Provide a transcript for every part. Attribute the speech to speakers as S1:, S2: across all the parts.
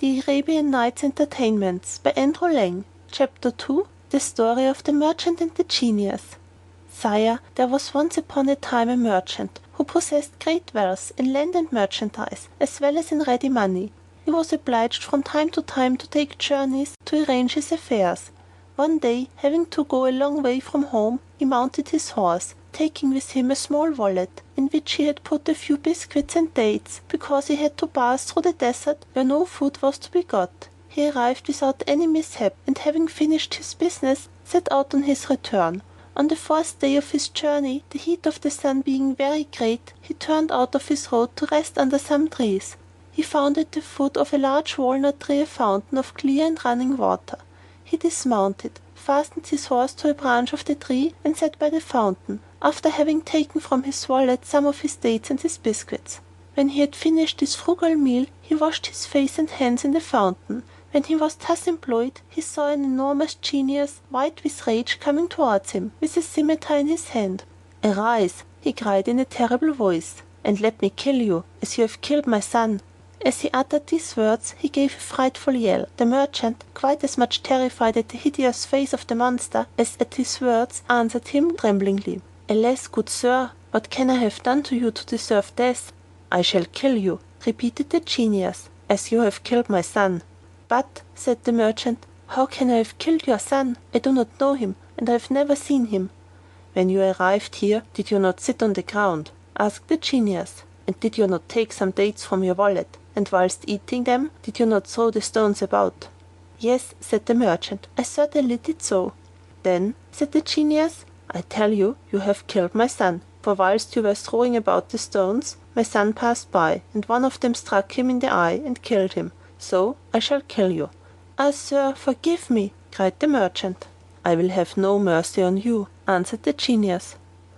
S1: The Arabian Nights Entertainments by Andrew Lang. Chapter 2. The Story of the Merchant and the Genius. Sire, there was once upon a time a merchant who possessed great wealth in land and merchandise, as well as in ready money. He was obliged from time to time to take journeys to arrange his affairs. One day, having to go a long way from home, he mounted his horse, taking with him a small wallet, in which he had put a few biscuits and dates, because he had to pass through the desert where no food was to be got. He arrived without any mishap, and having finished his business, set out on his return. On the fourth day of his journey, the heat of the sun being very great, he turned out of his road to rest under some trees. He found at the foot of a large walnut tree a fountain of clear and running water. He dismounted, fastened his horse to a branch of the tree, and sat by the fountain, after having taken from his wallet some of his dates and his biscuits. When he had finished this frugal meal, he washed his face and hands in the fountain. When he was thus employed, he saw an enormous genius, white with rage, coming towards him, with a scimitar in his hand. "Arise," he cried in a terrible voice, "and let me kill you, as you have killed my son." As he uttered these words, he gave a frightful yell. The merchant, quite as much terrified at the hideous face of the monster as at his words, answered him tremblingly, "Alas, good sir, what can I have done to you to deserve death?" "I shall kill you," repeated the genius, "as you have killed my son." "But," said the merchant, "how can I have killed your son? I do not know him, and I have never seen him." "When you arrived here, did you not sit on the ground?" asked the genius. "And did you not take some dates from your wallet? And whilst eating them, did you not throw the stones about?" "Yes," said the merchant, "I certainly did so." "Then," said the genius, "I tell you, you have killed my son, for whilst you were throwing about the stones, my son passed by, and one of them struck him in the eye and killed him. So I shall kill you." "Ah, sir, forgive me," cried the merchant. "I will have no mercy on you," answered the genius.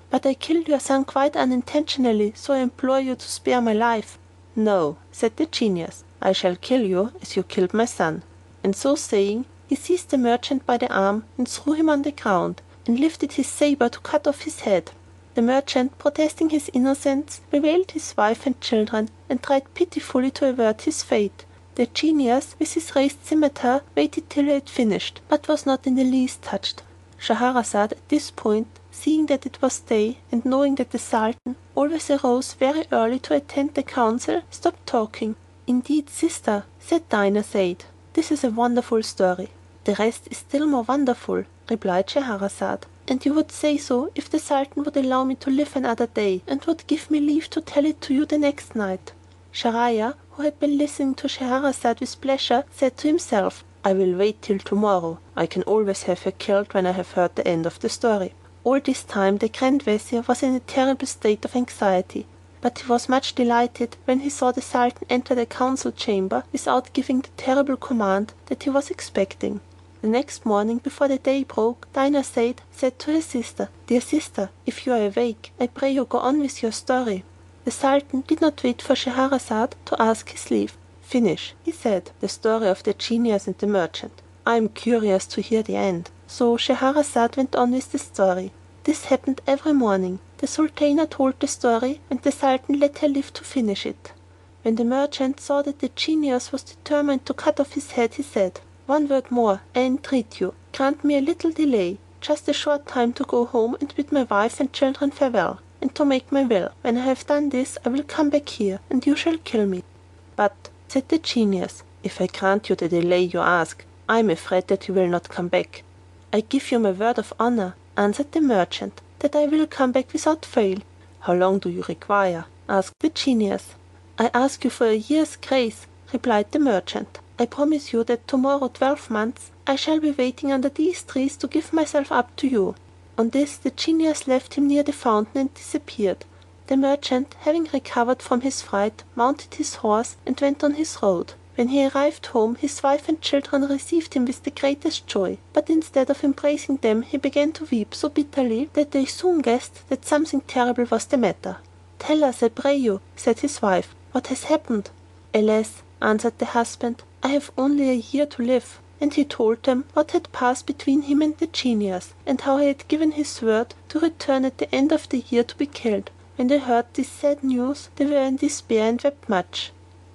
S1: "But I killed your son quite unintentionally, so I implore you to spare my life." "No," said the genius, "I shall kill you as you killed my son." And so saying, he seized the merchant by the arm and threw him on the ground, and lifted his sabre to cut off his head. The merchant, protesting his innocence, bewailed his wife and children, and tried pitifully to avert his fate. The genius, with his raised scimitar, waited till he had finished, but was not in the least touched. Scheherazade, at this point, seeing that it was day, and knowing that the Sultan always arose very early to attend the council, stopped talking. "Indeed, sister," said Dinarzade, "this is a wonderful story." "The rest is still more wonderful," replied Scheherazade, "and you would say so if the Sultan would allow me to live another day, and would give me leave to tell it to you the next night." Schahriar, who had been listening to Scheherazade with pleasure, said to himself, "I will wait till tomorrow. I can always have her killed when I have heard the end of the story." All this time the Grand Vizir was in a terrible state of anxiety, but he was much delighted when he saw the Sultan enter the council chamber without giving the terrible command that he was expecting. The next morning, before the day broke, Dinarzade said to her sister, "Dear sister, if you are awake, I pray you go on with your story." The Sultan did not wait for Scheherazade to ask his leave. "Finish," he said, "the story of the genius and the merchant. I am curious to hear the end." So Scheherazade went on with the story. This happened every morning. The Sultana told the story, and the Sultan let her live to finish it. When the merchant saw that the genius was determined to cut off his head, he said, "One word more, I entreat you. Grant me a little delay, just a short time to go home and bid my wife and children farewell, and to make my will. When I have done this, I will come back here, and you shall kill me." "But," said the genius, "if I grant you the delay you ask, I am afraid that you will not come back." "I give you my word of honor," answered the merchant, "that I will come back without fail." "How long do you require?" asked the genius. "I ask you for a year's grace," replied the merchant. "I promise you that tomorrow 12 months I shall be waiting under these trees to give myself up to you." On this the genius left him near the fountain and disappeared. The merchant, having recovered from his fright, mounted his horse and went on his road. When he arrived home, his wife and children received him with the greatest joy, but instead of embracing them, he began to weep so bitterly that they soon guessed that something terrible was the matter. "Tell us, I pray you," said his wife, "what has happened." "Alas," answered the husband, "I have only a year to live." And he told them what had passed between him and the genius, and how he had given his word to return at the end of the year to be killed. When they heard this sad news, they were in despair and wept much.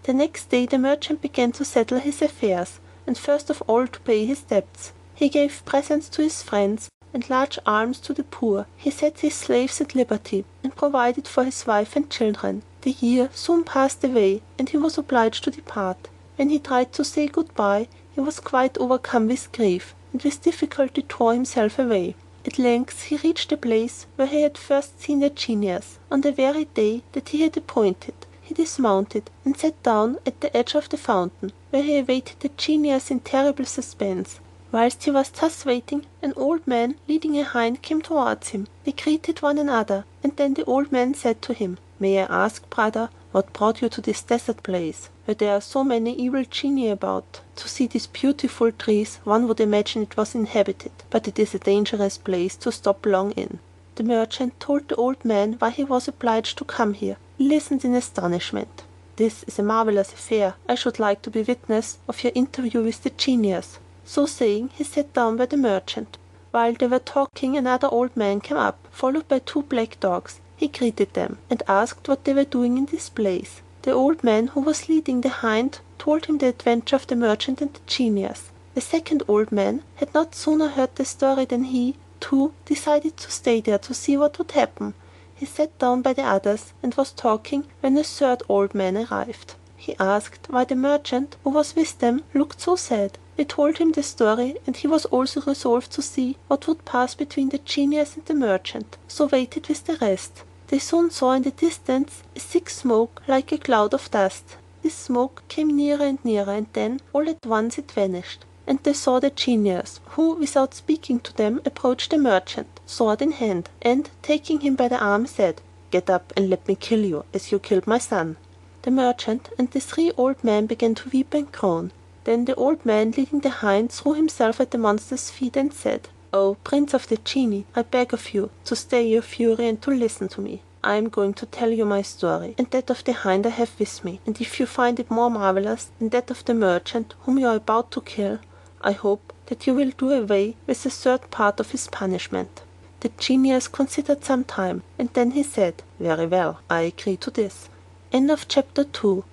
S1: The next day the merchant began to settle his affairs, and first of all to pay his debts. He gave presents to his friends, and large alms to the poor. He set his slaves at liberty, and provided for his wife and children. The year soon passed away, and he was obliged to depart. When he tried to say good-bye, he was quite overcome with grief, and with difficulty tore himself away. At length he reached the place where he had first seen the genius. On the very day that he had appointed, he dismounted, and sat down at the edge of the fountain, where he awaited the genius in terrible suspense. Whilst he was thus waiting, an old man leading a hind came towards him. They greeted one another, and then the old man said to him, "May I ask, brother, what brought you to this desert place, where there are so many evil genii about? To see these beautiful trees, one would imagine it was inhabited, but it is a dangerous place to stop long in." The merchant told the old man why he was obliged to come here. He listened in astonishment. "This is a marvellous affair. I should like to be witness of your interview with the genius." So saying, he sat down by the merchant. While they were talking, another old man came up, followed by two black dogs. He greeted them, and asked what they were doing in this place. The old man who was leading the hind told him the adventure of the merchant and the genius. The second old man had not sooner heard the story than he, too, decided to stay there to see what would happen. He sat down by the others, and was talking when a third old man arrived. He asked why the merchant, who was with them, looked so sad. They told him the story, and he was also resolved to see what would pass between the genius and the merchant, so waited with the rest. They soon saw in the distance a thick smoke like a cloud of dust. This smoke came nearer and nearer, and then all at once it vanished. And they saw the genius, who, without speaking to them, approached the merchant, sword in hand, and, taking him by the arm, said, "Get up and let me kill you, as you killed my son." The merchant and the three old men began to weep and groan. Then the old man leading the hind threw himself at the monster's feet and said, "Oh, Prince of the Genii, I beg of you to stay your fury and to listen to me. I am going to tell you my story, and that of the hind I have with me, and if you find it more marvellous than that of the merchant whom you are about to kill, I hope that you will do away with a third part of his punishment." The genius considered some time, and then he said, "Very well, I agree to this." End of chapter 2.